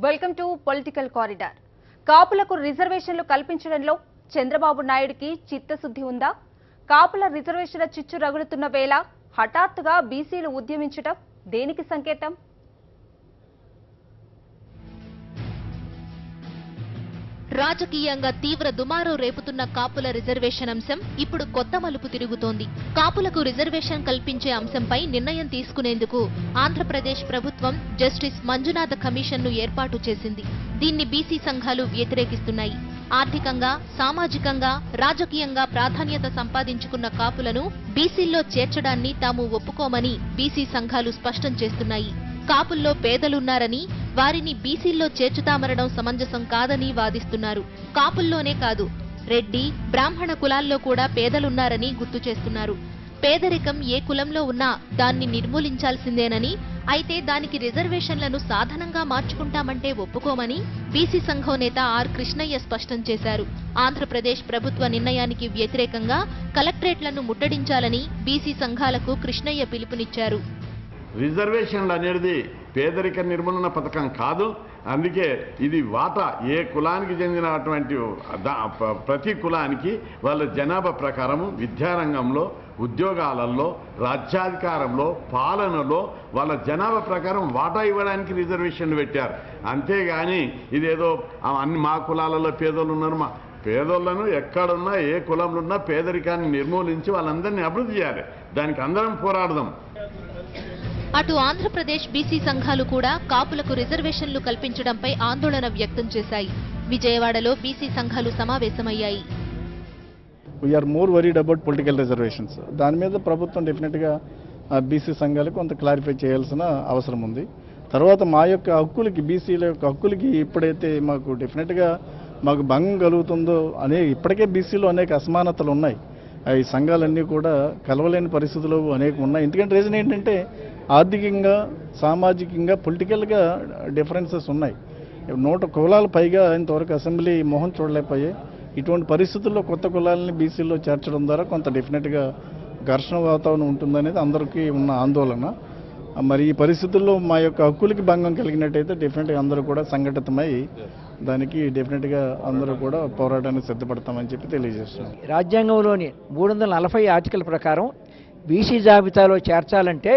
Welcome to political corridor. కాపులకు రిజర్వేషన్లు కల్పించడంలో చంద్రబాబు నాయుడుకి చిత్తశుద్ధి ఉందా? కాపుల రిజర్వేషన్ల చిచ్చు రగులుతున్న వేళ హఠాత్తుగా బీసీలు ఉద్యమించడం దేనికి సంకేతం? రాజకీయంగా తీవ్ర దుమారం రేపుతున్న కాపుల రిజర్వేషన్ అంశం ఇప్పుడు కొత్త మలుపు తిరుగుతోంది. కాపులకు రిజర్వేషన్ కల్పించే అంశంపై నిర్ణయం తీసుకునేందుకు ఆంధ్రప్రదేశ్ ప్రభుత్వం జస్టిస్ మంజునాథ కమిషన్ను ఏర్పాటు చేసింది. దీన్ని బీసీ సంఘాలు వ్యతిరేకిస్తున్నాయి. ఆర్థికంగా, సామాజికంగా, రాజకీయంగా ప్రాధాన్యత సంపాదించుకున్న కాపులను బీసీల్లో చేర్చడాన్ని తాము ఒప్పుకోమని బీసీ సంఘాలు స్పష్టం చేస్తున్నాయి. కాపుల్లో పేదలున్నారని, వారిని బీసీల్లో చేర్చుతామనడం సమంజసం కాదని వాదిస్తున్నారు. కాపుల్లోనే కాదు, రెడ్డి, బ్రాహ్మణ కులాల్లో కూడా పేదలున్నారని గుర్తు చేస్తున్నారు. పేదరికం ఏ కులంలో ఉన్నా దాన్ని నిర్మూలించాల్సిందేనని, అయితే దానికి రిజర్వేషన్లను సాధనంగా మార్చుకుంటామంటే ఒప్పుకోమని బీసీ సంఘం నేత ఆర్ కృష్ణయ్య స్పష్టం చేశారు. ఆంధ్రప్రదేశ్ ప్రభుత్వ నిర్ణయానికి వ్యతిరేకంగా కలెక్టరేట్లను ముట్టడించాలని బీసీ సంఘాలకు కృష్ణయ్య పిలుపునిచ్చారు. రిజర్వేషన్లు అనేది పేదరిక నిర్మూలన పథకం కాదు. అందుకే ఇది వాటా ఏ కులానికి చెందినటువంటి ప్రతి కులానికి వాళ్ళ జనాభా ప్రకారం విద్యారంగంలో, ఉద్యోగాలలో, రాజ్యాధికారంలో, పాలనలో వాళ్ళ జనాభా ప్రకారం వాటా ఇవ్వడానికి రిజర్వేషన్లు పెట్టారు. అంతేగాని ఇదేదో అన్ని మా కులాలలో పేదోళ్ళు ఉన్నారు, మా పేదోళ్లను ఎక్కడున్నా ఏ కులంలో ఉన్నా పేదరికాన్ని నిర్మూలించి వాళ్ళందరినీ అభివృద్ధి చేయాలి. దానికి అందరం పోరాడదాం. అటు ఆంధ్రప్రదేశ్ బీసీ సంఘాలు కూడా కాపులకు రిజర్వేషన్లు కల్పించడంపై ఆందోళన వ్యక్తం చేశాయి. విజయవాడలో బీసీ సంఘాలు సమావేశమయ్యాయి. We're more worried about political reservations. దాని మీద ప్రభుత్వం డెఫినెట్గా బీసీ సంఘాలకు కొంత క్లారిఫై చేయాల్సిన అవసరం ఉంది. తర్వాత మా యొక్క హక్కులకి, బీసీల యొక్క హక్కులకి ఎప్పుడైతే మాకు డెఫినెట్గా మాకు భంగం కలుగుతుందో ఇప్పటికే బీసీలో అనేక అసమానతలు ఉన్నాయి. ఈ సంఘాలన్నీ కూడా కలవలేని పరిస్థితులు అనేక ఉన్నాయి. ఎందుకంటే రీజన్ ఏంటంటే ఆర్థికంగా, సామాజికంగా, పొలిటికల్గా డిఫరెన్సెస్ ఉన్నాయి. 100 కులాల పైగా ఇంతవరకు అసెంబ్లీ మోహన్ చూడలేకపోయాయి. ఇటువంటి పరిస్థితుల్లో కొత్త కులాలని బీసీలో చేర్చడం ద్వారా కొంత డెఫినెట్గా ఘర్షణ వాతావరణం ఉంటుందనేది అందరికీ ఉన్న ఆందోళన. మరి ఈ పరిస్థితుల్లో మా యొక్క హక్కులకి భంగం కలిగినట్టయితే డెఫినెట్గా అందరూ కూడా సంఘటితమై దానికి డెఫినెట్గా అందరూ కూడా పోరాటానికి సిద్ధపడతామని చెప్పి తెలియజేస్తున్నాం. రాజ్యాంగంలోని 340 ఆర్టికల్ ప్రకారం బీసీ జాబితాలో చేర్చాలంటే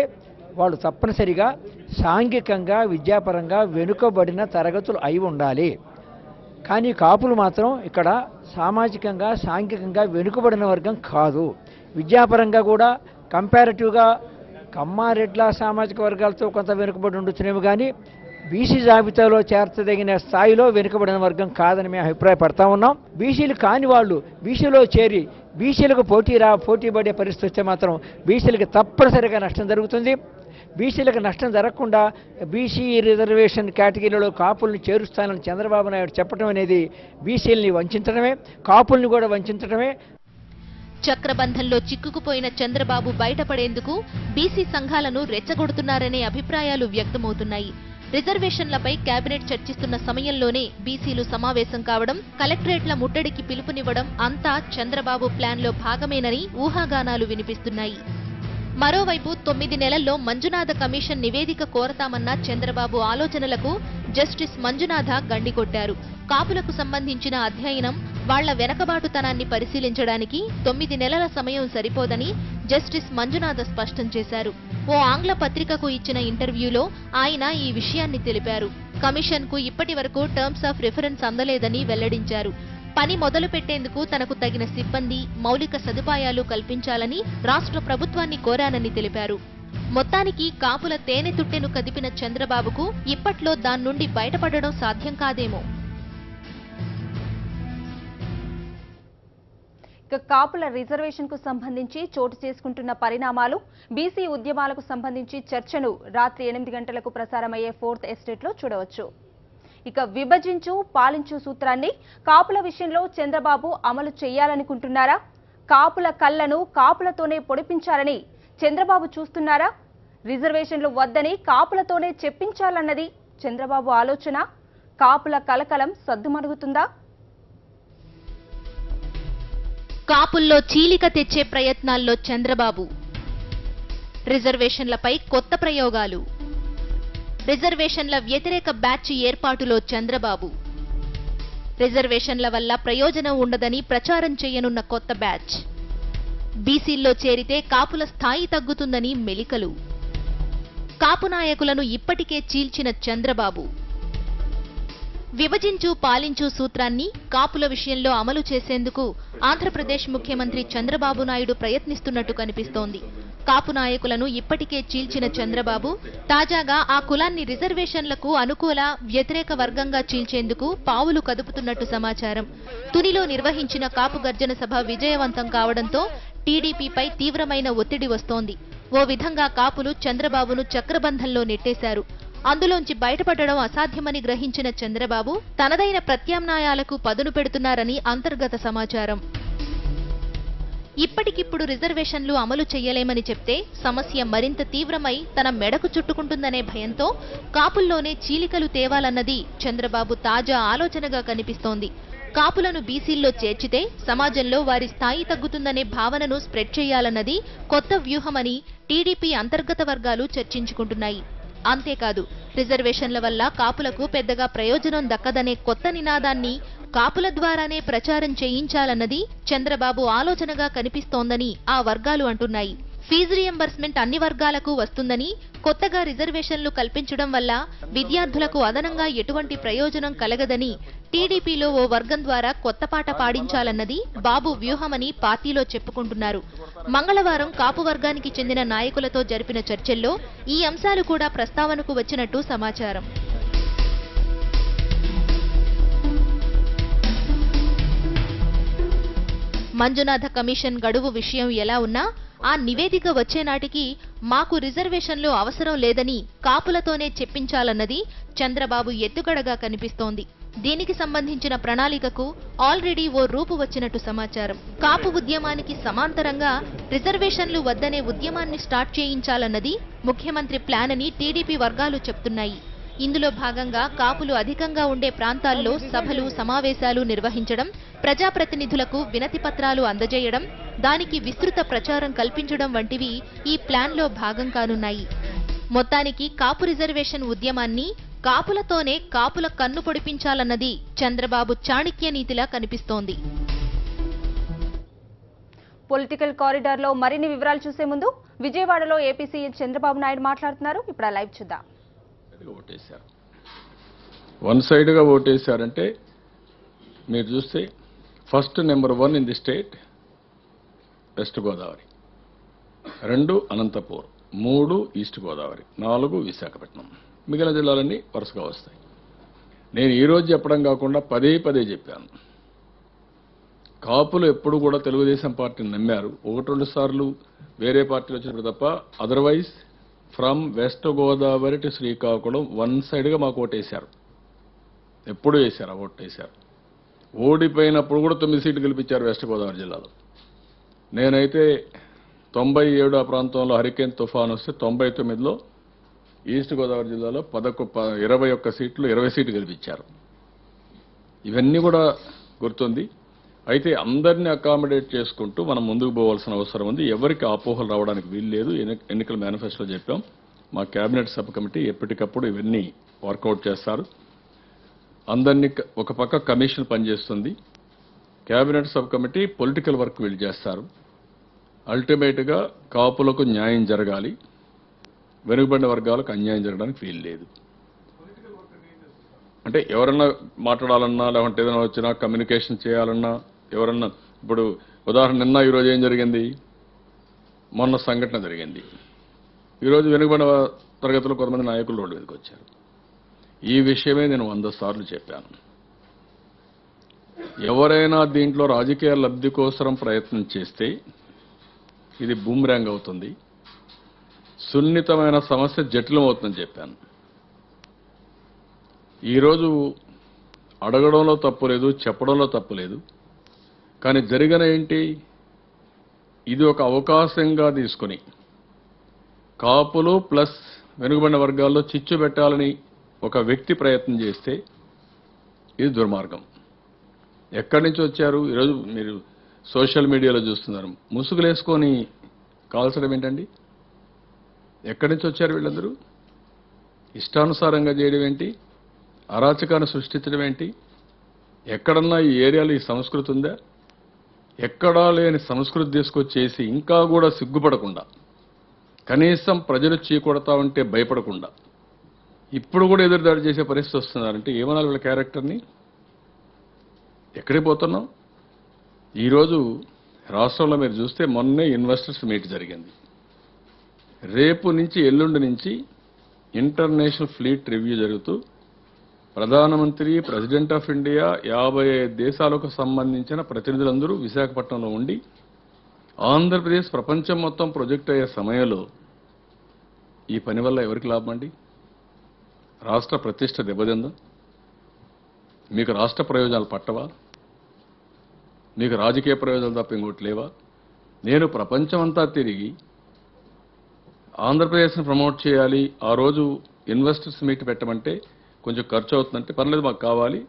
వాళ్ళు తప్పనిసరిగా సాంఘికంగా, విద్యాపరంగా వెనుకబడిన తరగతులు అయి ఉండాలి. కానీ కాపులు మాత్రం ఇక్కడ సామాజికంగా, సాంఘికంగా వెనుకబడిన వర్గం కాదు. విద్యాపరంగా కూడా కంపారిటివ్గా కమ్మారెడ్ల సామాజిక వర్గాలతో కొంత వెనుకబడి ఉండొచ్చునేమో, కానీ బీసీ జాబితాలో చేర్చదగిన స్థాయిలో వెనుకబడిన వర్గం కాదని మేము అభిప్రాయపడతా ఉన్నాం. బీసీలు కాని వాళ్ళు బీసీలో చేరి బీసీలకు పోటీ పడే పరిస్థితి వస్తే మాత్రం బీసీలకు తప్పనిసరిగా నష్టం జరుగుతుంది. బీసీలకు నష్టం జరగకుండా బీసీ రిజర్వేషన్ కేటగిరీలో కాపుల్ని చేరుస్తానని చంద్రబాబు నాయుడు చెప్పడం అనేది బీసీలని వంచడమే, కాపుల్ని కూడా వంచడమే. చక్రబంధంలో చిక్కుకుపోయిన చంద్రబాబు బయటపడేందుకు బీసీ సంఘాలను రెచ్చగొడుతున్నారనే అభిప్రాయాలు వ్యక్తమవుతున్నాయి. రిజర్వేషన్లపై కేబినెట్ చర్చిస్తున్న సమయంలోనే బీసీలు సమావేశం కావడం, కలెక్టరేట్ల ముట్టడికి పిలుపునివ్వడం అంతా చంద్రబాబు ప్లాన్లో భాగమేనని ఊహాగానాలు వినిపిస్తున్నాయి. మరోవైపు 9 నెలల్లో మంజునాథ కమిషన్ నివేదిక కోరతామన్న చంద్రబాబు ఆలోచనలకు జస్టిస్ మంజునాథ గండికొట్టారు. కాపులకు సంబంధించిన అధ్యయనం, వాళ్ల వెనకబాటుతనాన్ని పరిశీలించడానికి 9 నెలల సమయం సరిపోదని జస్టిస్ మంజునాథ స్పష్టం చేశారు. ఓ ఆంగ్ల పత్రికకు ఇచ్చిన ఇంటర్వ్యూలో ఆయన ఈ విషయాన్ని తెలిపారు. కమిషన్కు ఇప్పటి వరకు టర్మ్స్ ఆఫ్ రిఫరెన్స్ అందలేదని వెల్లడించారు. పని మొదలు పెట్టేందుకు తనకు తగిన సిబ్బంది, మౌలిక సదుపాయాలు కల్పించాలని రాష్ట్ర ప్రభుత్వాన్ని కోరానని తెలిపారు. మొత్తానికి కాపుల తేనె తుట్టెను కదిపిన చంద్రబాబుకు ఇప్పట్లో దాని నుండి బయటపడడం సాధ్యం కాదేమో. కాపుల రిజర్వేషన్ కు సంబంధించి చోటు చేసుకుంటున్న పరిణామాలు, బీసీ ఉద్యమాలకు సంబంధించి చర్చను రాత్రి 8 గంటలకు ప్రసారమయ్యే 4th ఎస్టేట్ లో చూడవచ్చు. విభజించు పాలించు సూత్రాన్ని కాపుల విషయంలో చంద్రబాబు అమలు చేయాలనుకుంటున్నారా? కాపుల కళ్లను కాపులతోనే పొడిపించాలని చంద్రబాబు చూస్తున్నారా? రిజర్వేషన్లు వద్దని కాపులతోనే చెప్పించాలన్నది చంద్రబాబు ఆలోచన. కాపుల కలకలం సద్దుమణుగుతుందా? కాపుల్లో చీలిక తెచ్చే ప్రయత్నాల్లో చంద్రబాబు, రిజర్వేషన్లపై కొత్త ప్రయోగాలు. రిజర్వేషన్ల వ్యతిరేక బ్యాచ్ ఏర్పాటులో చంద్రబాబు. రిజర్వేషన్ల వల్ల ప్రయోజనం ఉండదని ప్రచారం చేయనున్న కొత్త బ్యాచ్. బీసీల్లో చేరితే కాపుల స్థాయి తగ్గుతుందని మెలికలు. కాపు నాయకులను ఇప్పటికే చీల్చిన చంద్రబాబు. విభజించు పాలించు సూత్రాన్ని కాపుల విషయంలో అమలు చేసేందుకు ఆంధ్రప్రదేశ్ ముఖ్యమంత్రి చంద్రబాబు నాయుడు ప్రయత్నిస్తున్నట్టు కనిపిస్తోంది. కాపు నాయకులను ఇప్పటికే చీల్చిన చంద్రబాబు తాజాగా ఆ కులాన్ని రిజర్వేషన్లకు అనుకూల వ్యతిరేక వర్గంగా చీల్చేందుకు పావులు కదుపుతున్నట్టు సమాచారం. తునిలో నిర్వహించిన కాపు గర్జన సభ విజయవంతం కావడంతో టీడీపీపై తీవ్రమైన ఒత్తిడి వస్తోంది. ఓ విధంగా కాపులు చంద్రబాబును చక్రబంధంలో నెట్టేశారు. అందులోంచి బయటపడడం అసాధ్యమని గ్రహించిన చంద్రబాబు తనదైన ప్రత్యామ్నాయాలకు పదును పెడుతున్నారని అంతర్గత సమాచారం. ఇప్పటికిప్పుడు రిజర్వేషన్లు అమలు చేయలేమని చెప్తే సమస్య మరింత తీవ్రమై తన మెడకు చుట్టుకుంటుందనే భయంతో కాపుల్లోనే చీలికలు తేవాలన్నది చంద్రబాబు తాజా ఆలోచనగా కనిపిస్తోంది. కాపులను బీసీల్లో చేర్చితే సమాజంలో వారి స్థాయి తగ్గుతుందనే భావనను స్ప్రెడ్ చేయాలన్నది కొత్త వ్యూహమని టీడీపీ అంతర్గత వర్గాలు చర్చించుకుంటున్నాయి. అంతేకాదు, రిజర్వేషన్ల వల్ల కాపులకు పెద్దగా ప్రయోజనం దక్కదనే కొత్త నినాదాన్ని కాపుల ద్వారానే ప్రచారం చేయించాలన్నది చంద్రబాబు ఆలోచనగా కనిపిస్తోందని ఆ వర్గాలు అంటున్నాయి. ఫీజు రియంబర్స్మెంట్ అన్ని వర్గాలకు వస్తుందని, కొత్తగా రిజర్వేషన్లు కల్పించడం వల్ల విద్యార్థులకు అదనంగా ఎటువంటి ప్రయోజనం కలగదని టీడీపీలో ఓ వర్గం ద్వారా కొత్త పాట పాడించాలన్నది బాబు వ్యూహమని పార్టీలో చెప్పుకుంటున్నారు. మంగళవారం కాపు వర్గానికి చెందిన నాయకులతో జరిపిన చర్చల్లో ఈ అంశాలు కూడా ప్రస్తావనకు వచ్చినట్టు సమాచారం. మంజునాథ కమిషన్ గడువు విషయం ఎలా ఉన్నా ఆ నివేదిక వచ్చే నాటికి మాకు రిజర్వేషన్లు అవసరం లేదని కాపులతోనే చెప్పించాలన్నది చంద్రబాబు ఎత్తుగడగా కనిపిస్తోంది. దీనికి సంబంధించిన ప్రణాళికకు ఆల్రెడీ ఓ రూపు వచ్చినట్టు సమాచారం. కాపు ఉద్యమానికి సమాంతరంగా రిజర్వేషన్లు వద్దనే ఉద్యమాన్ని స్టార్ట్ చేయించాలన్నది ముఖ్యమంత్రి ప్లాన్ అని టీడీపీ వర్గాలు చెప్తున్నాయి. ఇందులో భాగంగా కాపులు అధికంగా ఉండే ప్రాంతాల్లో సభలు, సమావేశాలు నిర్వహించడం, ప్రజాప్రతినిధులకు వినతి పత్రాలు అందజేయడం, దానికి విస్తృత ప్రచారం కల్పించడం వంటివి ఈ ప్లాన్లో భాగం కానున్నాయి. మొత్తానికి కాపు రిజర్వేషన్ ఉద్యమాన్ని కాపులతోనే కాపుల కన్ను పొడిపించాలన్నది చంద్రబాబు చాణక్య నీతిలా కనిపిస్తోంది. పొలిటికల్ కారిడార్ లో మరిన్ని వివరాలు చూసే ముందు విజయవాడలో ఏపీ సీఎం చంద్రబాబు నాయుడు మాట్లాడుతున్నారు. ఇప్పుడు ఆ లైవ్ చూద్దాం. ఓటేశారు, వన్ సైడ్గా ఓటేశారంటే మీరు చూస్తే first number 1 in the state west Godavari, 2 Anantapur, 3 east Godavari, 4 Visakhapatnam, మిగిలిన జిల్లాలన్నీ వరుసగా వస్తాయి. నేను ఈరోజు చెప్పడం కాకుండా పదే చెప్పాను, కాపులు ఎప్పుడు కూడా తెలుగుదేశం పార్టీని నమ్మారు. 1-2 సార్లు వేరే పార్టీలు వచ్చినప్పుడు తప్ప otherwise from West Godavari to Srikakulam one సైడ్గా మాకు ఓటేశారు. ఎప్పుడు వేశారు, ఓటు వేశారు. ఓడిపోయినప్పుడు కూడా 9 సీట్లు గెలిపించారు వెస్ట్ గోదావరి జిల్లాలో. నేనైతే 97 ఆ ప్రాంతంలో హరికేన్ తుఫాన్ వస్తే 99లో ఈస్ట్ గోదావరి జిల్లాలో 21 సీట్లు 20 సీట్లు గెలిపించారు. ఇవన్నీ కూడా గుర్తుంది. అయితే అందరినీ అకామిడేట్ చేసుకుంటూ మనం ముందుకు పోవాల్సిన అవసరం ఉంది. ఎవరికి అపోహలు రావడానికి వీలు లేదు. ఎన్నికల మేనిఫెస్టోలో చెప్పాం. మా కేబినెట్ సబ్ కమిటీ ఎప్పటికప్పుడు ఇవన్నీ వర్కౌట్ చేస్తారు. అందరినీ ఒక పక్క కమిషన్ పనిచేస్తుంది, cabinet sub committee political work వీళ్ళు చేస్తారు. అల్టిమేట్గా కాపులకు న్యాయం జరగాలి, వెనుకబడిన వర్గాలకు అన్యాయం జరగడానికి వీలు లేదు. అంటే ఎవరన్నా మాట్లాడాలన్నా, లేకుంటే ఏదైనా వచ్చినా కమ్యూనికేషన్ చేయాలన్నా, ఎవరన్నా ఇప్పుడు ఉదాహరణ నిన్న ఈరోజు ఏం జరిగింది, మొన్న సంఘటన జరిగింది. ఈరోజు వెనుకబడిన తరగతిలో కొంతమంది నాయకులు రోడ్డు మీదకి వచ్చారు. ఈ విషయమే నేను 100 సార్లు చెప్పాను. ఎవరైనా దీంట్లో రాజకీయ లబ్ధి కోసం ప్రయత్నం చేస్తే ఇది బూమ్రాంగ్ అవుతుంది, సున్నితమైన సమస్య జటిలం అవుతుందని చెప్పాను. ఈరోజు అడగడంలో తప్పు లేదు, చెప్పడంలో తప్పు లేదు. కానీ జరిగిన ఏంటి, ఇది ఒక అవకాశంగా తీసుకుని కాపులు ప్లస్ వెనుకబడిన వర్గాల్లో చిచ్చు పెట్టాలని ఒక వ్యక్తి ప్రయత్నం చేస్తే ఇది దుర్మార్గం. ఎక్కడి నుంచి వచ్చారు? ఈరోజు మీరు సోషల్ మీడియాలో చూస్తున్నారు, ముసుగులేసుకొని కాల్చడం ఏంటండి? ఎక్కడి నుంచి వచ్చారు వీళ్ళందరూ? ఇష్టానుసారంగా చేయడం ఏంటి, అరాచకాన్ని సృష్టించడం ఏంటి? ఎక్కడన్నా ఈ ఏరియాలో ఈ సంస్కృతి ఉందా? ఎక్కడా లేని సంస్కృతి తీసుకొచ్చేసి ఇంకా కూడా సిగ్గుపడకుండా, కనీసం ప్రజలు చీకొడతా ఉంటే భయపడకుండా ఇప్పుడు కూడా ఎదురుదాడి చేసే పరిస్థితి వస్తున్నారంటే ఏమనాలి వీళ్ళ క్యారెక్టర్ని? ఎక్కడికి పోతున్నాం? ఈరోజు రాష్ట్రంలో మీరు చూస్తే మొన్నే ఇన్వెస్టర్స్ మీట్ జరిగింది. రేపు నుంచి ఎల్లుండి నుంచి ఇంటర్నేషనల్ ఫ్లీట్ రివ్యూ జరుగుతూ ప్రధానమంత్రి, ప్రెసిడెంట్ ఆఫ్ ఇండియా, 55 దేశాలకు సంబంధించిన ప్రతినిధులందరూ విశాఖపట్నంలో ఉండి ఆంధ్రప్రదేశ్ ప్రపంచం మొత్తం ప్రొజెక్ట్ అయ్యే సమయంలో ఈ పని వల్ల ఎవరికి లాభం అండి? రాష్ట్ర ప్రతిష్ట దెబ్బతిందా? మీకు రాష్ట్ర ప్రయోజనాలు పట్టవా? మీకు రాజకీయ ప్రయోజనాలు తప్ప ఇంకోటి లేవా? నేను ప్రపంచమంతా తిరిగి ఆంధ్రప్రదేశ్ని ప్రమోట్ చేయాలి, ఆ రోజు ఇన్వెస్టర్స్ మీట్ పెట్టమంటే కొంచెం ఖర్చు అవుతుందంటే పర్లేదు మాకు కావాలి,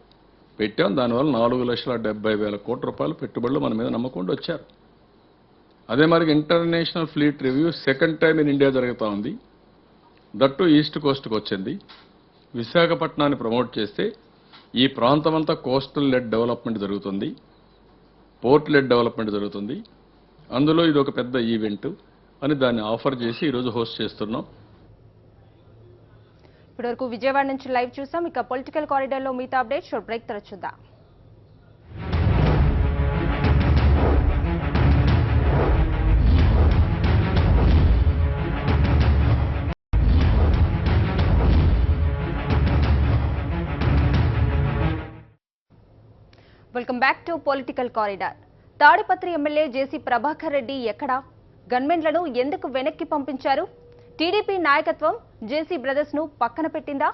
పెట్టాం. దానివల్ల 4,70,000 కోట్ల రూపాయలు పెట్టుబడులు మన మీద నమ్మకుండా వచ్చారు. అదే మరి international fleet review second time in India జరుగుతూ ఉంది. దట్టు ఈస్ట్ కోస్ట్కి వచ్చింది. విశాఖపట్నాన్ని ప్రమోట్ చేస్తే ఈ ప్రాంతం అంతా కోస్టల్ లెడ్ డెవలప్మెంట్ జరుగుతుంది, పోర్ట్ లెడ్ డెవలప్మెంట్ జరుగుతుంది. అందులో ఇది ఒక పెద్ద ఈవెంట్ అని దాన్ని ఆఫర్ చేసి ఈరోజు హోస్ట్ చేస్తున్నాం. ఇప్పటివరకు విజయవాడ నుంచి లైవ్ చూసాం. ఇక పొలిటికల్ కారిడార్ లో మిగతా అప్డేట్ షార్ట్ బ్రేక్ తర్వాత చూద్దాం. Welcome back to political corridor. Tadipatri MLA JC Prabhakar Reddy ఎక్కడా? గన్మెన్లను ఎందుకు వెనక్కి పంపించారు? టీడీపీ నాయకత్వం జేసీ బ్రదర్స్ ను పక్కన పెట్టిందా?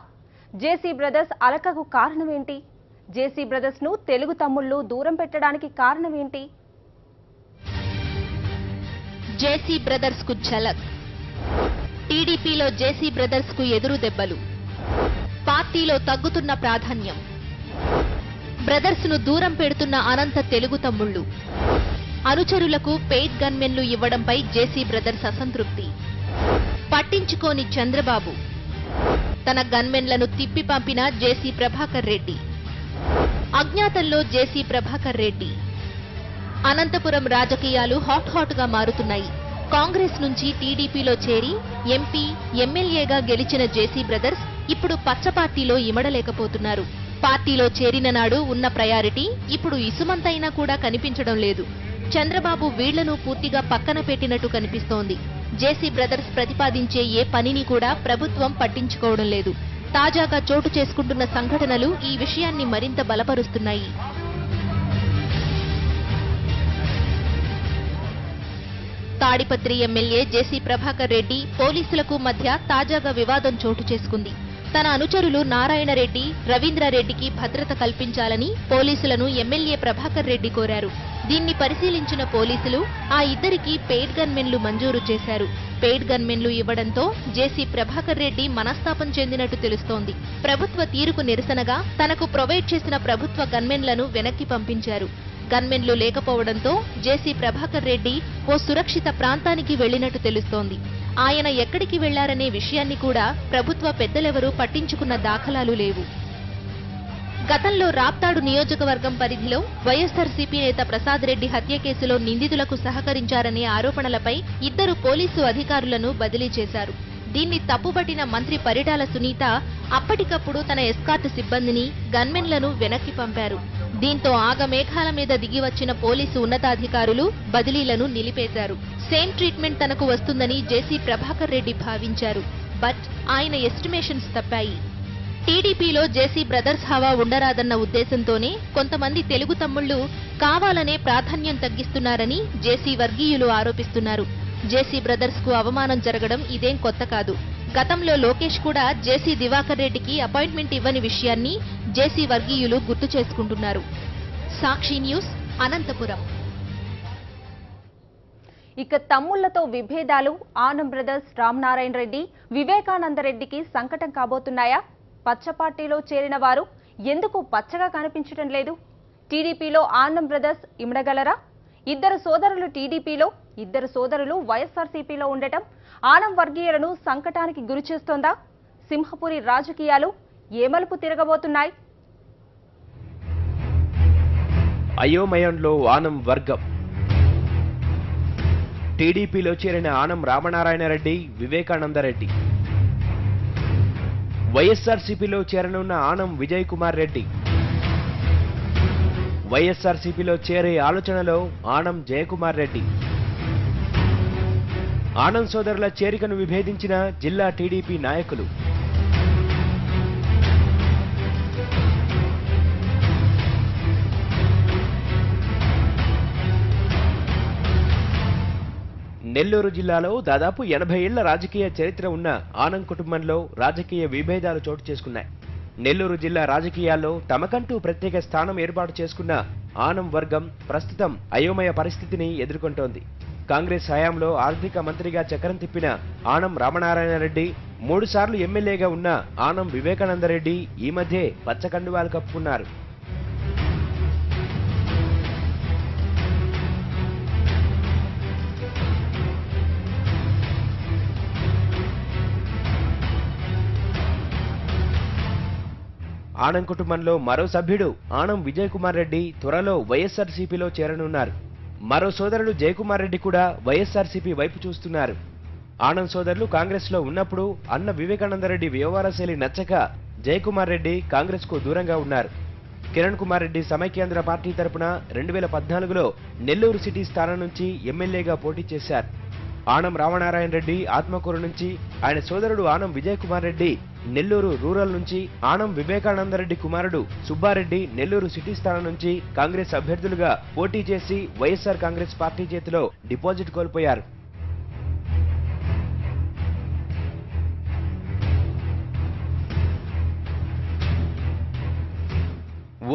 జేసీ బ్రదర్స్ అలకకు కారణం ఏంటి? జేసీ బ్రదర్స్ ను తెలుగు తమ్ముళ్లు దూరం పెట్టడానికి కారణం ఏంటి? జేసీ బ్రదర్స్ కు ఝలక్. టీడీపీలో జేసీ బ్రదర్స్ కు ఎదురు దెబ్బలు. పార్టీలో తగ్గుతున్న ప్రాధాన్యం. బ్రదర్స్ ను దూరం పెడుతున్న అనంత తెలుగు తమ్ముళ్లు. అనుచరులకు పెయిడ్ గన్మెన్లు ఇవ్వడంపై జేసీ బ్రదర్స్ అసంతృప్తి. పట్టించుకోని చంద్రబాబు. తన గన్మెన్లను తిప్పి పంపిన జేసీ ప్రభాకర్ రెడ్డి. అజ్ఞాతంలో జేసీ ప్రభాకర్ రెడ్డి. అనంతపురం రాజకీయాలు హాట్ గా మారుతున్నాయి. కాంగ్రెస్ నుంచి టీడీపీలో చేరి ఎంపీ, ఎమ్మెల్యేగా గెలిచిన జేసీ బ్రదర్స్ ఇప్పుడు పచ్చ పార్టీలో ఇమడలేకపోతున్నారు. పార్టీలో చేరిన నాడు ఉన్న ప్రయారిటీ ఇప్పుడు ఇసుమంతైనా కూడా కనిపించడం లేదు. చంద్రబాబు వీళ్లను పూర్తిగా పక్కన పెట్టినట్టు కనిపిస్తోంది. జేసీ బ్రదర్స్ ప్రతిపాదించే ఏ పనిని కూడా ప్రభుత్వం పట్టించుకోవడం లేదు. తాజాగా చోటు చేసుకుంటున్న సంఘటనలు ఈ విషయాన్ని మరింత బలపరుస్తున్నాయి. తాడిపత్రి ఎమ్మెల్యే జేసీ ప్రభాకర్ రెడ్డి, పోలీసులకు మధ్య తాజాగా వివాదం చోటు చేసుకుంది. తన అనుచరులు నారాయణరెడ్డి, రవీంద్రారెడ్డికి భద్రత కల్పించాలని పోలీసులను ఎమ్మెల్యే ప్రభాకర్ రెడ్డి కోరారు. దీన్ని పరిశీలించిన పోలీసులు ఆ ఇద్దరికి పెయిడ్ గన్మెన్లు మంజూరు చేశారు. పెయిడ్ గన్మెన్లు ఇవ్వడంతో జేసీ ప్రభాకర్ రెడ్డి మనస్తాపం చెందినట్టు తెలుస్తోంది. ప్రభుత్వ తీరుకు నిరసనగా తనకు ప్రొవైడ్ చేసిన ప్రభుత్వ గన్మెన్లను వెనక్కి పంపించారు. గన్మెన్లు లేకపోవడంతో జేసీ ప్రభాకర్ రెడ్డి ఓ సురక్షిత ప్రాంతానికి వెళ్లినట్టు తెలుస్తోంది. ఆయన ఎక్కడికి వెళ్లారనే విషయాన్ని కూడా ప్రభుత్వ పెద్దలెవరూ పట్టించుకున్న దాఖలాలు లేవు. గతంలో రాప్తాడు నియోజకవర్గం పరిధిలో వైఎస్ఆర్సీపీ నేత ప్రసాద్ రెడ్డి హత్య కేసులో నిందితులకు సహకరించారనే ఆరోపణలపై ఇద్దరు పోలీసు అధికారులను బదిలీ చేశారు. దీన్ని తప్పుపట్టిన మంత్రి పరిటాల సునీత అప్పటికప్పుడు తన ఎస్కార్ట్ సిబ్బందిని, గన్మెన్లను వెనక్కి పంపారు. దీంతో ఆగమేఘాల మీద దిగివచ్చిన పోలీసు ఉన్నతాధికారులు బదిలీలను నిలిపేశారు. సేమ్ ట్రీట్మెంట్ తనకు వస్తుందని జేసీ ప్రభాకర్ రెడ్డి భావించారు. బట్ ఆయన ఎస్టిమేషన్స్ తప్పాయి. టీడీపీలో జేసీ బ్రదర్స్ హవా ఉండరాదన్న ఉద్దేశంతోనే కొంతమంది తెలుగు తమ్ముళ్లు కావాలనే ప్రాధాన్యం తగ్గిస్తున్నారని జేసీ వర్గీయులు ఆరోపిస్తున్నారు. జేసీ బ్రదర్స్ కు అవమానం జరగడం ఇదేం కొత్త కాదు. గతంలో లోకేష్ కూడా జేసీ దివాకర్ రెడ్డికి అపాయింట్మెంట్ ఇవ్వని విషయాన్ని జేసీ వర్గీయులు గుర్తు చేసుకుంటున్నారు. సాక్షి న్యూస్, అనంతపురం. ఇక తమ్ముళ్లతో విభేదాలు ఆనం బ్రదర్స్ రామనారాయణ రెడ్డి, వివేకానందరెడ్డికి సంకటం కాబోతున్నాయా? పచ్చ పార్టీలో చేరిన వారు ఎందుకు పచ్చగా కనిపించడం లేదు? టీడీపీలో ఆనం బ్రదర్స్ ఇమడగలరా? ఇద్దరు సోదరులు టీడీపీలో, ఇద్దరు సోదరులు వైఎస్ఆర్సీపీలో ఉండటం ఆనం వర్గీయులను సంకటానికి గురిచేస్తోందా? సింహపురి రాజకీయాలు ఏ మలుపు తిరగబోతున్నాయి? అయోమయంలో ఆనం వర్గం. టీడీపీలో చేరిన ఆనం రామనారాయణరెడ్డి, వివేకానందరెడ్డి. వైఎస్ఆర్సీపీలో చేరనున్న ఆనం విజయ్ కుమార్ రెడ్డి. వైఎస్ఆర్సీపీలో చేరే ఆలోచనలో ఆనం జయకుమార్ రెడ్డి. ఆనం సోదరుల చేరికను విభేదించిన జిల్లా టీడీపీ నాయకులు. నెల్లూరు జిల్లాలో దాదాపు 80 ఏళ్ల రాజకీయ చరిత్ర ఉన్న ఆనం కుటుంబంలో రాజకీయ విభేదాలు చోటు చేసుకున్నాయి. నెల్లూరు జిల్లా రాజకీయాల్లో తమకంటూ ప్రత్యేక స్థానం ఏర్పాటు చేసుకున్న ఆనం వర్గం ప్రస్తుతం అయోమయ పరిస్థితిని ఎదుర్కొంటోంది. కాంగ్రెస్ హయాంలో ఆర్థిక మంత్రిగా చక్రం తిప్పిన ఆనం రామనారాయణరెడ్డి, 3 సార్లు ఎమ్మెల్యేగా ఉన్న ఆనం వివేకానందరెడ్డి ఈ మధ్యే పచ్చకండువాలు కప్పుకున్నారు. ఆనం కుటుంబంలో మరో సభ్యుడు ఆనం విజయ్ కుమార్ రెడ్డి త్వరలో వైఎస్ఆర్సీపీలో చేరనున్నారు. మరో సోదరుడు జయకుమార్ రెడ్డి కూడా వైఎస్ఆర్సీపీ వైపు చూస్తున్నారు. ఆనం సోదరులు కాంగ్రెస్ లో ఉన్నప్పుడు అన్న వివేకానందరెడ్డి వ్యవహార శైలి నచ్చక జయకుమార్ రెడ్డి కాంగ్రెస్ కు దూరంగా ఉన్నారు. కిరణ్ కుమార్ రెడ్డి సమైక్యాంధ్ర పార్టీ తరపున 2014లో నెల్లూరు సిటీ స్థానం నుంచి ఎమ్మెల్యేగా పోటీ చేశారు. ఆనం రామనారాయణ రెడ్డి ఆత్మకూరు నుంచి, ఆయన సోదరుడు ఆనం విజయ్ కుమార్ రెడ్డి నెల్లూరు రూరల్ నుంచి, ఆనం వివేకానందరెడ్డి కుమారుడు సుబ్బారెడ్డి నెల్లూరు సిటీ స్థానం నుంచి కాంగ్రెస్ అభ్యర్థులుగా పోటీ చేసి వైఎస్ఆర్ కాంగ్రెస్ పార్టీ చేతిలో డిపాజిట్ కోల్పోయారు.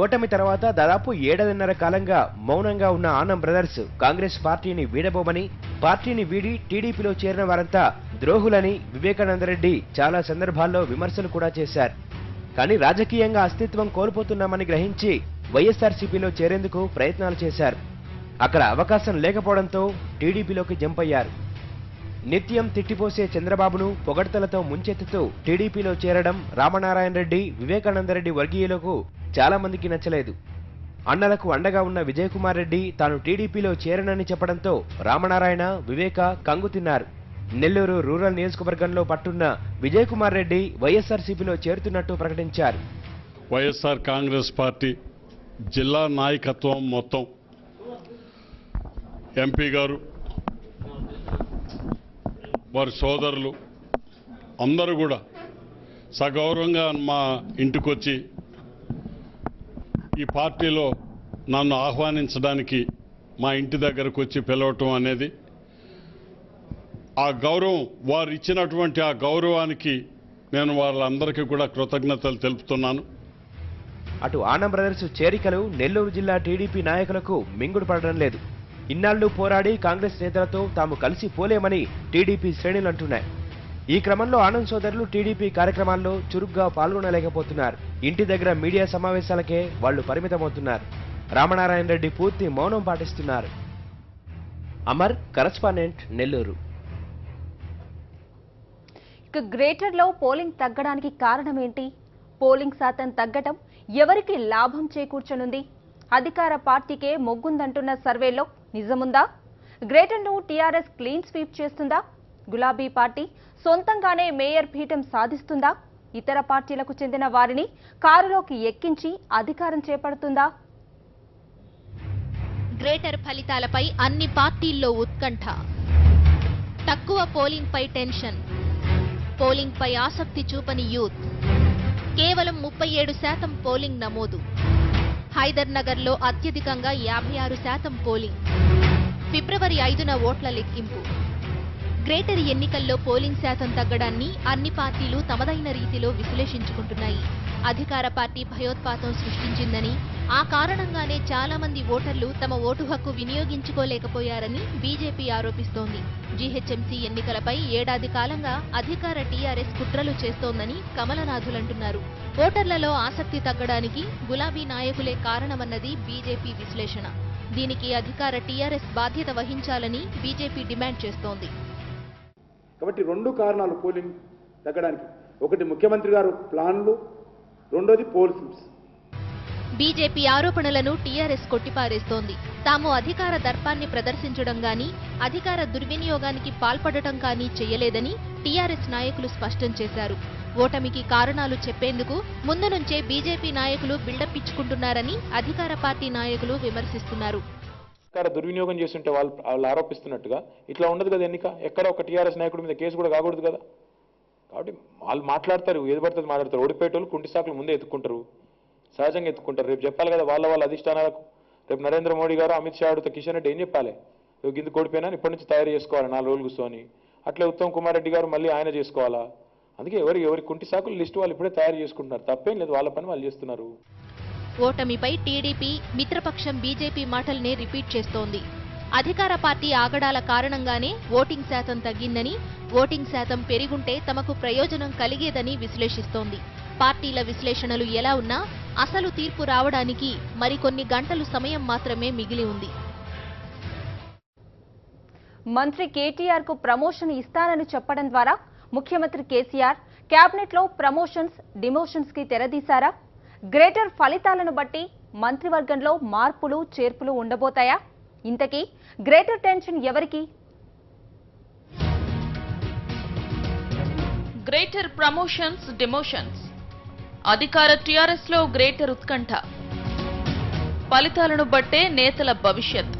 ఓటమి తర్వాత దాదాపు 7.5 కాలంగా మౌనంగా ఉన్న ఆనం బ్రదర్స్ కాంగ్రెస్ పార్టీని వీడబోమని, పార్టీని వీడి టీడీపీలో చేరిన వారంతా ద్రోహులని వివేకానందరెడ్డి చాలా సందర్భాల్లో విమర్శలు కూడా చేశారు. కానీ రాజకీయంగా అస్తిత్వం కోల్పోతున్నామని గ్రహించి వైఎస్ఆర్సీపీలో చేరేందుకు ప్రయత్నాలు చేశారు. అక్కడ అవకాశం లేకపోవడంతో టీడీపీలోకి జంప్ అయ్యారు. నిత్యం తిట్టిపోసే చంద్రబాబును పొగడ్తలతో ముంచెత్తుతూ టీడీపీలో చేరడం రామనారాయణ రెడ్డి, వివేకానందరెడ్డి వర్గీయులకు చాలా మందికి నచ్చలేదు. అన్నలకు అండగా ఉన్న విజయ్ కుమార్ రెడ్డి తాను టీడీపీలో చేరనని చెప్పడంతో రామనారాయణ, వివేక కంగు తిన్నారు. నెల్లూరు రూరల్ నియోజకవర్గంలో పట్టున్న విజయ్ కుమార్ రెడ్డి వైఎస్ఆర్సీపీలో చేరుతున్నట్టు ప్రకటించారు. వైఎస్ఆర్ కాంగ్రెస్ పార్టీ జిల్లా నాయకత్వం మొత్తం, ఎంపీ గారు, వారి సోదరులు అందరూ కూడా సగౌరవంగా మా ఇంటికొచ్చి ఈ పార్టీలో నన్ను ఆహ్వానించడానికి మా ఇంటి దగ్గరకు వచ్చి పిలవటం అనేది, ఆ గౌరవం, వారు ఇచ్చినటువంటి ఆ గౌరవానికి నేను వాళ్ళందరికీ కూడా కృతజ్ఞతలు తెలుపుతున్నాను. అటు ఆనం బ్రదర్స్ చేరికలు నెల్లూరు జిల్లా టీడీపీ నాయకులకు మింగుడు పడడం లేదు. ఇన్నాళ్లు పోరాడి కాంగ్రెస్ నేతలతో తాము కలిసి పోలేమని టీడీపీ శ్రేణులు అంటున్నాయి. ఈ క్రమంలో ఆనం సోదరులు టీడీపీ కార్యక్రమాల్లో చురుగ్గా పాల్గొనలేకపోతున్నారు. ఇంటి దగ్గర మీడియా సమావేశాలకే వాళ్లు పరిమితమవుతున్నారు. రామనారాయణ రెడ్డి పూర్తి మౌనం పాటిస్తున్నారు. అమర్, కరస్పాండెంట్, నెల్లూరు. ఇక గ్రేటర్లో పోలింగ్ తగ్గడానికి కారణం ఏంటి? పోలింగ్ శాతం తగ్గటం ఎవరికి లాభం చేకూర్చనుంది? అధికార పార్టీకే మొగ్గుందంటున్న సర్వేలో నిజముందా? గ్రేటర్ను టీఆర్ఎస్ క్లీన్ స్వీప్ చేస్తుందా? గులాబీ పార్టీ సొంతంగానే మేయర్ పీఠం సాధిస్తుందా? ఇతర పార్టీలకు చెందిన వారిని కారులోకి ఎక్కించి అధికారం చేపడుతుందా? గ్రేటర్ ఫలితాలపై అన్ని పార్టీల్లో ఉత్కంఠ. తక్కువ పోలింగ్ పై టెన్షన్. పోలింగ్ పై ఆసక్తి చూపని యూత్. కేవలం 37% పోలింగ్ నమోదు. హైదర్ నగర్లో అత్యధికంగా 56% పోలింగ్. ఫిబ్రవరి 5న ఓట్ల లెక్కింపు. గ్రేటర్ ఎన్నికల్లో పోలింగ్ శాతం తగ్గడాన్ని అన్ని పార్టీలు తమదైన రీతిలో విశ్లేషించుకుంటున్నాయి. అధికార పార్టీ భయోత్పాతం సృష్టించిందని, ఆ కారణంగానే చాలా మంది ఓటర్లు తమ ఓటు హక్కు వినియోగించుకోలేకపోయారని బీజేపీ ఆరోపిస్తోంది. జీహెచ్ఎంసీ ఎన్నికలపై ఏడాది కాలంగా అధికార టీఆర్ఎస్ కుట్రలు చేస్తోందని కమలనాథులంటున్నారు. ఓటర్లలో ఆసక్తి తగ్గడానికి గులాబీ నాయకులే కారణమన్నది బీజేపీ విశ్లేషణ. దీనికి అధికార టీఆర్ఎస్ బాధ్యత వహించాలని బీజేపీ డిమాండ్ చేస్తోంది. కాబట్టి 2 కారణాలు పోలింగ్ తగ్గడానికి. ఒకటి ముఖ్యమంత్రి గారు ప్లాన్లు, రెండోది పోల్ స్లిప్స్. బీజేపీ ఆరోపణలను టీఆర్ఎస్ కొట్టిపారేస్తోంది. తాము అధికార దర్పాన్ని ప్రదర్శించడం గానీ అధికార దుర్వినియోగానికి పాల్పడటం కానీ చేయలేదని టీఆర్ఎస్ నాయకులు స్పష్టం చేశారు. ఓటమికి కారణాలు చెప్పేందుకు ముందు నుంచే బీజేపీ నాయకులు బిల్డప్ ఇచ్చుకుంటున్నారని అధికార పార్టీ నాయకులు విమర్శిస్తున్నారు. అధికార దుర్వినియోగం చేస్తుంటే వాళ్ళు ఆరోపిస్తున్నట్టుగా ఇట్లా ఉండదు కదా ఎన్నిక. ఎక్కడ ఒక టీఆర్ఎస్ నాయకుడి మీద కేసు కూడా కాకూడదు కదా. కాబట్టి వాళ్ళు మాట్లాడతారు, ఏది పడుతుంది మాట్లాడతారు. ఓడిపోయేటోళ్ళు కుంటి సాకులు ముందే ఎత్తుకుంటారు, సహజంగా ఎత్తుకుంటారు. రేపు చెప్పాలి కదా వాళ్ళ అధిష్టానాలకు. రేపు నరేంద్ర మోడీ గారు, అమిత్ షా అడుగుతా, కిషన్ రెడ్డి ఏం చెప్పాలి? గిందుకు ఓడిపోయినా ఇప్పటి నుంచి తయారు చేసుకోవాలి 4 రోజులు కూర్చొని. అట్లే ఉత్తమ్ కుమార్ రెడ్డి గారు మళ్ళీ ఆయన చేసుకోవాలా? అందుకే ఎవరి కుంటి సాకులు లిస్టు వాళ్ళు ఇప్పుడే తయారు చేసుకుంటున్నారు. తప్పేం లేదు, వాళ్ళ పని వాళ్ళు చేస్తున్నారు. ఓటమిపై టీడీపీ మిత్రపక్షం బీజేపీ మాటల్నే రిపీట్ చేస్తోంది. అధికార పార్టీ ఆగడాల కారణంగానే ఓటింగ్ శాతం తగ్గిందని, ఓటింగ్ శాతం పెరిగుంటే తమకు ప్రయోజనం కలిగేదని విశ్లేషిస్తోంది. పార్టీల విశ్లేషణలు ఎలా ఉన్నా అసలు తీర్పు రావడానికి మరికొన్ని గంటలు సమయం మాత్రమే మిగిలి ఉంది. మంత్రి కేటీఆర్ కు ప్రమోషన్ ఇస్తానని చెప్పడం ద్వారా ముఖ్యమంత్రి కేసీఆర్ కేబినెట్ లో ప్రమోషన్స్, డిమోషన్స్ కి తెరదీశారా? గ్రేటర్ ఫలితాలను బట్టి మంత్రివర్గంలో మార్పులు, చేర్పులు ఉండబోతాయా? ఇంతకీ గ్రేటర్ టెన్షన్ ఎవరికి? Greater promotions, demotions. అధికార టీఆర్ఎస్ లో గ్రేటర్ ఉత్కంఠ. ఫలితాలను బట్టే నేతల భవిష్యత్.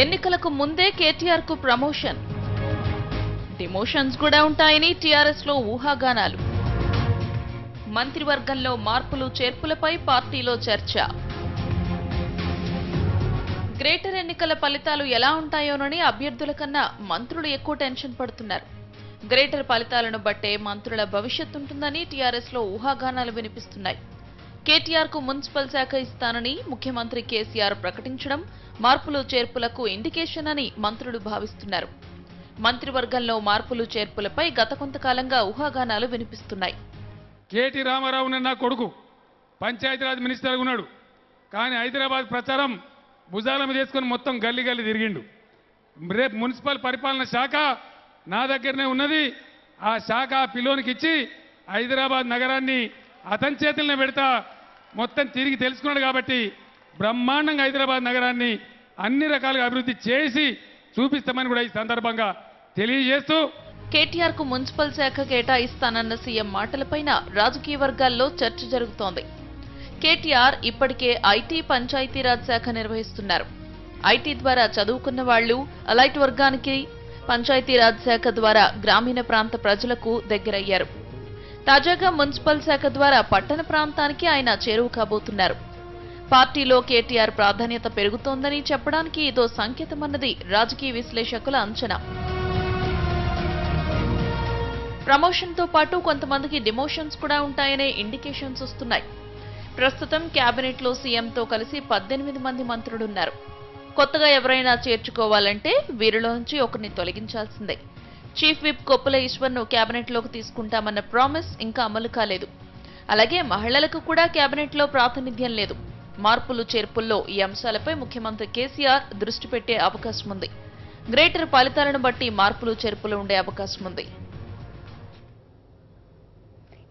ఎన్నికలకు ముందే కేటీఆర్ కు ప్రమోషన్, డిమోషన్స్ కూడా ఉంటాయని టీఆర్ఎస్ లో ఊహాగానాలు. మంత్రివర్గంలో మార్పులు, చేర్పులపై పార్టీలో చర్చ. గ్రేటర్ ఎన్నికల ఫలితాలు ఎలా ఉంటాయోనని అభ్యర్థుల కన్నా మంత్రులు ఎక్కువ టెన్షన్ పడుతున్నారు. గ్రేటర్ ఫలితాలను బట్టే మంత్రుల భవిష్యత్ ఉంటుందని టీఆర్ఎస్ లో ఊహాగానాలు వినిపిస్తున్నాయి. కేటీఆర్ కు మున్సిపల్ శాఖ ఇస్తానని ముఖ్యమంత్రి కేసీఆర్ ప్రకటించడం మార్పులు, చేర్పులకు ఇండికేషన్ అని మంత్రులు భావిస్తున్నారు. మంత్రివర్గంలో మార్పులు, చేర్పులపై గత కొంతకాలంగా ఊహాగానాలు వినిపిస్తున్నాయి. కేటీ రామారావు నా కొడుకు పంచాయతీరాజ్ మినిస్టర్గా ఉన్నాడు. కానీ హైదరాబాద్ ప్రచారం భుజాల మీద వేసుకొని మొత్తం గల్లీ గల్లీ తిరిగిండు. రేపు మున్సిపల్ పరిపాలన శాఖ నా దగ్గరనే ఉన్నది. ఆ శాఖ పిల్లోనికి ఇచ్చి హైదరాబాద్ నగరాన్ని అతని చేతులనే పెడతా మొత్తం తిరిగి తెలుసుకున్నాడు. కాబట్టి బ్రహ్మాండంగా హైదరాబాద్ నగరాన్ని అన్ని రకాలుగా అభివృద్ధి చేసి చూపిస్తామని కూడా ఈ సందర్భంగా తెలియజేస్తూ, కేటీఆర్ కు మున్సిపల్ శాఖ కేటాయిస్తానన్న సీఎం మాటలపైన రాజకీయ వర్గాల్లో చర్చ జరుగుతోంది. కేటీఆర్ ఇప్పటికే ఐటీ, పంచాయతీరాజ్ శాఖ నిర్వహిస్తున్నారు. ఐటీ ద్వారా చదువుకున్న వాళ్లు అలైట్ వర్గానికి, పంచాయతీరాజ్ శాఖ ద్వారా గ్రామీణ ప్రాంత ప్రజలకు దగ్గరయ్యారు. తాజాగా మున్సిపల్ శాఖ ద్వారా పట్టణ ప్రాంతానికి ఆయన చేరువ కాబోతున్నారు. పార్టీలో కేటీఆర్ ప్రాధాన్యత పెరుగుతోందని చెప్పడానికి ఇదో సంకేతమన్నది రాజకీయ విశ్లేషకుల అంచనా. ప్రమోషన్తో పాటు కొంతమందికి డిమోషన్స్ కూడా ఉంటాయనే ఇండికేషన్స్ వస్తున్నాయి. ప్రస్తుతం కేబినెట్లో సీఎంతో కలిసి 18 మంది మంత్రులున్నారు. కొత్తగా ఎవరైనా చేర్చుకోవాలంటే వీరిలో నుంచి ఒకరిని తొలగించాల్సిందే. చీఫ్ విప్ కొప్పుల ఈశ్వర్ను కేబినెట్లోకి తీసుకుంటామన్న ప్రామిస్ ఇంకా అమలు కాలేదు. అలాగే మహిళలకు కూడా కేబినెట్లో ప్రాతినిధ్యం లేదు. మార్పులు, చేర్పుల్లో ఈ అంశాలపై ముఖ్యమంత్రి కేసీఆర్ దృష్టి పెట్టే అవకాశం ఉంది. గ్రేటర్ ఫలితాలను బట్టి మార్పులు, చేర్పులు ఉండే అవకాశం ఉంది.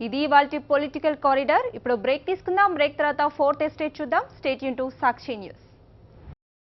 ఇది ఇవాల్టి పొలిటికల్ కారిడార్. ఇప్పుడు బ్రేక్ తీసుకుందాం. బ్రేక్ తర్వాత 4th ఎస్టేట్ చూద్దాం. Stay tune to Sakshi news.